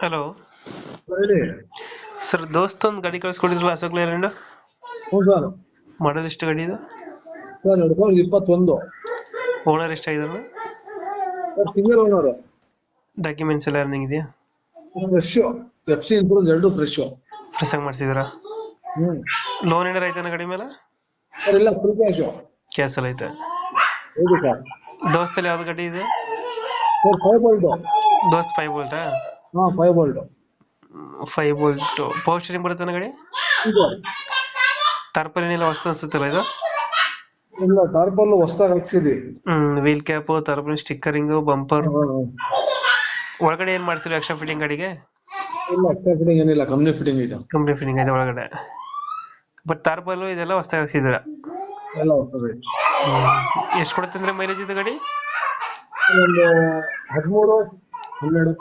Hello ಹೇಳಿ. Sir, ದೋಸ್ತ ಒಂದು ಗಾಡಿ ಕಳಿಸ್ಕೊಟ್ಟಿದ್ರಲ್ಲ, ಅಶೋಕ್ ಲೇಲ್ಯಾಂಡ್. ಹ್ಞೂ ಸರ್. ಮಾಡಲ್ ಎಷ್ಟು ಗಾಡಿ ಇದು? ಸರ್ 2021. ಓನರ್ ಎಷ್ಟಾಗಿದಾರಲ್ಲ? Sir single owner. ಡಾಕ್ಯುಮೆಂಟ್ಸ್ ಎಲ್ಲ ರನ್ನಿಂಗ್ ಇದೆಯಾ? ಫ್ರೆಶ್. ಎಫ್ ಸಿ ಇನ್ಸೂರೆನ್ಸ್ ಎರಡು ಫ್ರೆಶ್. ಫ್ರೆಶ್ ಆಗಿ ಮಾಡಿಸಿದಾರಾ? ಹ್ಮ್. ಲೋನ್ ಏನಾರ ಐತಾನ ಗಾಡಿ ಮೇಲೆ? ಸರ್ ಇಲ್ಲ, ಫುಲ್ ಕ್ಯಾಶ್. ಕ್ಯಾಸ್ ಎಲ್ಲ ಐತೆ. ಹೌದು ಸರ್. ದೋಸ್ತಲ್ಲಿ ಯಾವ್ದು ಗಾಡಿ ಇದೆ? Sir 5 bolt. ದೋಸ್ತ್ 5 ವೋಲ್ಟಾ? ಹಾ 5 ಬೋಲ್ಟ್. 5 ವೋಲ್ಟ್ ಪವರ್ ಸ್ಟೀರಿಂಗ್ ಬರುತ್ತೆ ಗಾಡಿ? ಇದು ತಾರ್ಪಲಿನ್ ಎಲ್ಲ ಹೊಸ್ತು ಅನ್ಸುತ್ತಲ್ಲ ಇದು? ಇಲ್ಲ, ಟಾರ್ಪಲ್ ಹೊಸದಾಗಿ ಹಾಕ್ಸಿದ್ವಿ. Wheel cap, tarpaulin, stickering, bumper. ಒಳಗಡೆ ಏನ್ ಮಾಡ್ಸಿಲ್ಲ ಎಕ್ಸ್ಟ್ರಾ ಫಿಟ್ಟಿಂಗ್ ಗಾಡಿಗೆ? ಇಲ್ಲ, ಎಕ್ಸ್ಟ್ರಾ ಫಿಟ್ಟಿಂಗ್ ಏನಿಲ್ಲ, ಕಂಪ್ನಿ ಫಿಟ್ಟಿಂಗ್ ಇದೆ. ಕಂಪ್ನಿ ಫಿಟ್ಟಿಂಗ್ ಐತೆ ಒಳಗಡೆ. ಬಟ್ ತಾರ್ಪಲ್ ಇದೆಲ್ಲ ಹೊಸ್ತಾಗಿ ಹಾಕ್ಸಿದ್ದೀರಾ? ಎಲ್ಲ ಹೊಸದು. ಎಷ್ಟು ಕೊಡುತ್ತೆ ಅಂದ್ರೆ ಮೈಲೇಜ್ ಇದು ಗಾಡಿ? ಒಂದು 13, 12.